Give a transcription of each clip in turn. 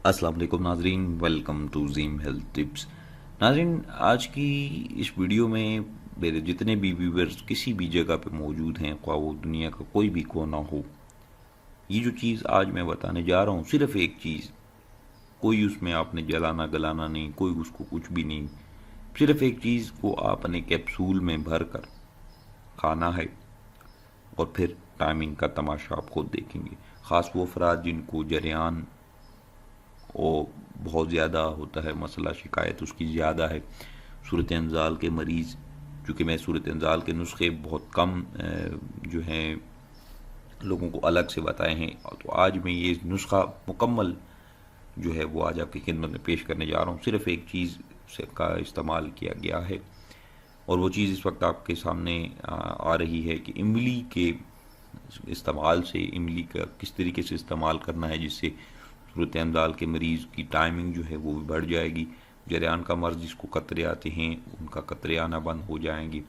السلام علیکم ناظرین، ویلکم ٹو زیم ہیلتھ ٹپس۔ ناظرین، آج کی اس ویڈیو میں میرے جتنے بھی ویورز کسی بھی جگہ پہ موجود ہیں، خواہ وہ دنیا کا کوئی بھی کونا ہو، یہ جو چیز آج میں بتانے جا رہا ہوں صرف ایک چیز، کوئی اس میں آپ نے جلانا گلانا نہیں، کوئی اس کو کچھ بھی نہیں، صرف ایک چیز کو آپ نے کیپسول میں بھر کر کھانا ہے، اور پھر ٹائمنگ کا تماشا آپ خود دیکھیں گے۔ خاص وہ افراد جن کو جریان وہ بہت زیادہ ہوتا ہے، مسئلہ شکایت اس کی زیادہ ہے، صورت انزال کے مریض، چونکہ میں صورت انزال کے نسخے بہت کم جو ہیں لوگوں کو الگ سے بتائے ہیں، تو آج میں یہ نسخہ مکمل جو ہے وہ آج آپ کی خدمت میں پیش کرنے جا رہا ہوں۔ صرف ایک چیز سے کا استعمال کیا گیا ہے، اور وہ چیز اس وقت آپ کے سامنے آ رہی ہے کہ املی کے استعمال سے، املی کا کس طریقے سے استعمال کرنا ہے جس سے صورت انزال کے مریض کی ٹائمنگ جو ہے وہ بھی بڑھ جائے گی، جریان کا مرض جس کو قطرے آتے ہیں ان کا قطرے آنا بند ہو جائیں گے۔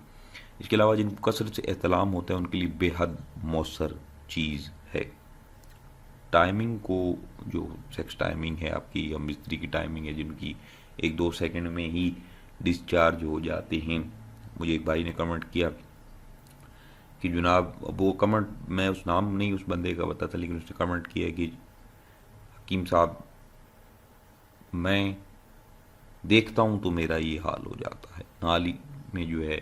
اس کے علاوہ جن کو کثرت سے احتلام ہوتا ہے ان کے لیے بے حد مؤثر چیز ہے۔ ٹائمنگ کو، جو سیکس ٹائمنگ ہے آپ کی یا مستری کی ٹائمنگ ہے، جن کی 1-2 سیکنڈ میں ہی ڈسچارج ہو جاتے ہیں، مجھے ایک بھائی نے کمنٹ کیا کہ جناب، وہ کمنٹ میں اس نام نہیں اس بندے کا بتا تھا، لیکن اس نے کمنٹ کیا کہ حکیم صاحب میں دیکھتا ہوں تو میرا یہ حال ہو جاتا ہے، نالی میں جو ہے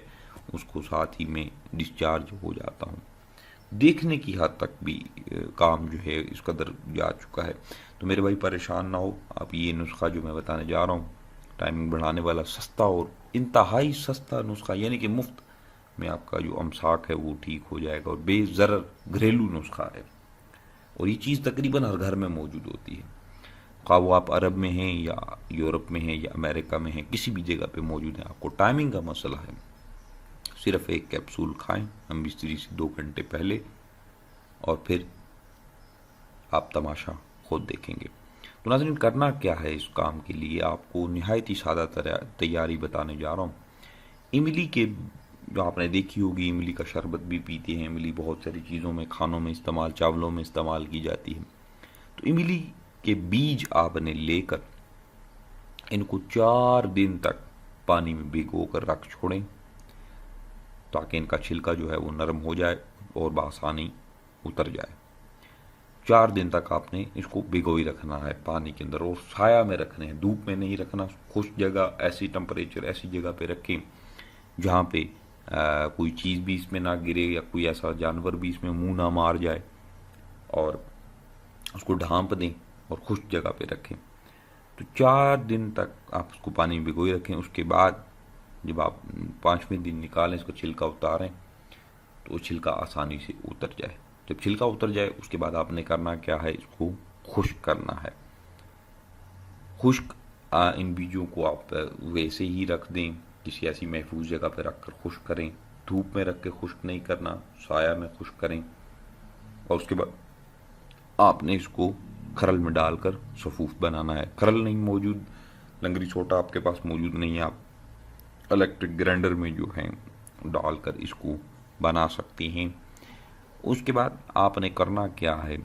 اس کو ساتھ ہی میں ڈسچارج ہو جاتا ہوں۔ دیکھنے کی حد تک بھی کام جو ہے اس قدر جا چکا ہے۔ تو میرے بھائی پریشان نہ ہو، آپ یہ نسخہ جو میں بتانے جا رہا ہوں، ٹائمنگ بڑھانے والا سستا اور انتہائی سستا نسخہ، یعنی کہ مفت میں آپ کا جو امساک ہے وہ ٹھیک ہو جائے گا، اور بے ضرر گھریلو نسخہ ہے، اور یہ چیز تقریباً ہر گھر میں موجود ہوتی ہے، خواہ وہ آپ عرب میں ہیں یا یورپ میں ہیں یا امریکہ میں ہیں، کسی بھی جگہ پہ موجود ہیں۔ آپ کو ٹائمنگ کا مسئلہ ہے، صرف ایک کیپسول کھائیں ہم بستری سے 2 گھنٹے پہلے، اور پھر آپ تماشا خود دیکھیں گے۔ تو ناظرین، کرنا کیا ہے اس کام کے لیے؟ آپ کو نہایت ہی سادہ تیاری بتانے جا رہا ہوں۔ املی کے، جو آپ نے دیکھی ہوگی، املی کا شربت بھی پیتے ہیں، املی بہت ساری چیزوں میں، کھانوں میں استعمال، چاولوں میں استعمال کی جاتی ہے۔ تو املی کے بیج آپ نے لے کر ان کو 4 دن تک پانی میں بھگو کر رکھ چھوڑیں، تاکہ ان کا چھلکا جو ہے وہ نرم ہو جائے اور بآسانی اتر جائے۔ 4 دن تک آپ نے اس کو بھگوئی رکھنا ہے پانی کے اندر، اور سایہ میں رکھنے ہیں، دھوپ میں نہیں رکھنا، خشک جگہ، ایسی ٹمپریچر، ایسی جگہ پہ رکھیں جہاں پہ کوئی چیز بھی اس میں نہ گرے، یا کوئی ایسا جانور بھی اس میں منہ نہ مار جائے، اور اس کو ڈھانپ دیں اور خشک جگہ پہ رکھیں۔ تو 4 دن تک آپ اس کو پانی میں بھگوئے رکھیں۔ اس کے بعد جب آپ 5ویں دن نکالیں، اس کو چھلکا اتاریں، تو چھلکا آسانی سے اتر جائے۔ جب چھلکا اتر جائے، اس کے بعد آپ نے کرنا کیا ہے، اس کو خشک کرنا ہے۔ خشک ان بیجوں کو آپ ویسے ہی رکھ دیں، کسی ایسی محفوظ جگہ پہ رکھ کر خشک کریں، دھوپ میں رکھ کے خشک نہیں کرنا، سایہ میں خشک کریں، اور اس کے بعد آپ نے اس کو کھرل میں ڈال کر سفوف بنانا ہے۔ کھرل نہیں موجود، لنگری چھوٹا آپ کے پاس موجود نہیں ہے، آپ الیکٹرک گرائنڈر میں جو ہیں ڈال کر اس کو بنا سکتی ہیں۔ اس کے بعد آپ نے کرنا کیا ہے،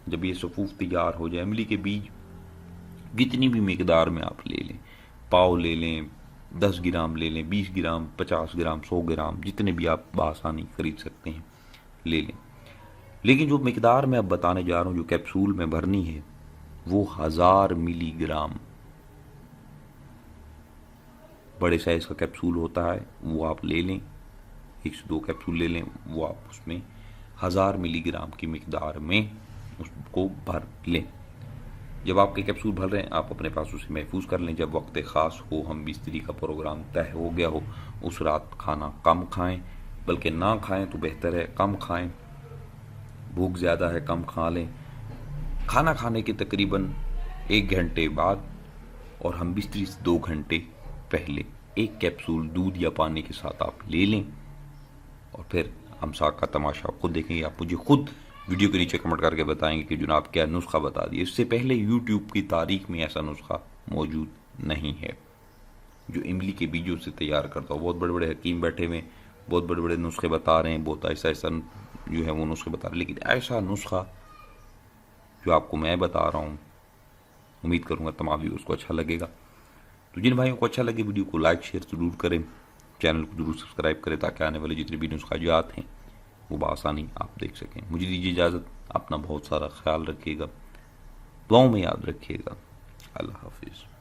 جب یہ سفوف تیار ہو جائے، املی کے بیج جتنی بھی مقدار میں آپ لے لیں، پاؤ لے لیں، 10 گرام لے لیں، 20 گرام، 50 گرام، 100 گرام، جتنے بھی آپ بآسانی خرید سکتے ہیں لے لیں۔ لیکن جو مقدار میں اب بتانے جا رہا ہوں، جو کیپسول میں بھرنی ہے، وہ 1000 ملی گرام بڑے سائز کا کیپسول ہوتا ہے، وہ آپ لے لیں، 1 سے 2 کیپسول لے لیں، وہ آپ اس میں 1000 ملی گرام کی مقدار میں اس کو بھر لیں۔ جب آپ کے کیپسول بھر رہے ہیں، آپ اپنے پاس اسے محفوظ کر لیں۔ جب وقت خاص ہو، ہم بستری کا پروگرام طے ہو گیا ہو، اس رات کھانا کم کھائیں، بلکہ نہ کھائیں تو بہتر ہے، کم کھائیں، بھوک زیادہ ہے کم کھا لیں۔ کھانا کھانے کے تقریباً 1 گھنٹے بعد اور ہم بستری سے 2 گھنٹے پہلے 1 کیپسول دودھ یا پانی کے ساتھ آپ لے لیں، اور پھر امساک کا تماشا خود دیکھیں گے۔ آپ مجھے خود ویڈیو کے نیچے کمنٹ کر کے بتائیں گے کہ جناب کیا نسخہ بتا دیے۔ اس سے پہلے یوٹیوب کی تاریخ میں ایسا نسخہ موجود نہیں ہے جو املی کے بیجوں سے تیار کرتا ہو۔ بہت بڑے بڑے حکیم بیٹھے ہوئے، بہت بڑے بڑے نسخے بتا رہے ہیں، بہت ایسا جو ہے وہ نسخے بتا رہے ہیں، لیکن ایسا نسخہ جو آپ کو میں بتا رہا ہوں، امید کروں گا تمام ویورز کو اچھا لگے گا. تو جن بھائیوں کو اچھا لگے ویڈیو کو لائک شیئر ضرور کریں, چینل کو ضرور سبسکرائب کریں تاکہ آنے والے جتنے بھی نسخاجات ہیں وہ بآسانی آپ دیکھ سکیں. مجھے دیجیے اجازت, اپنا بہت سارا خیال رکھیے گا, دعاؤں میں یاد رکھیے گا. اللہ حافظ.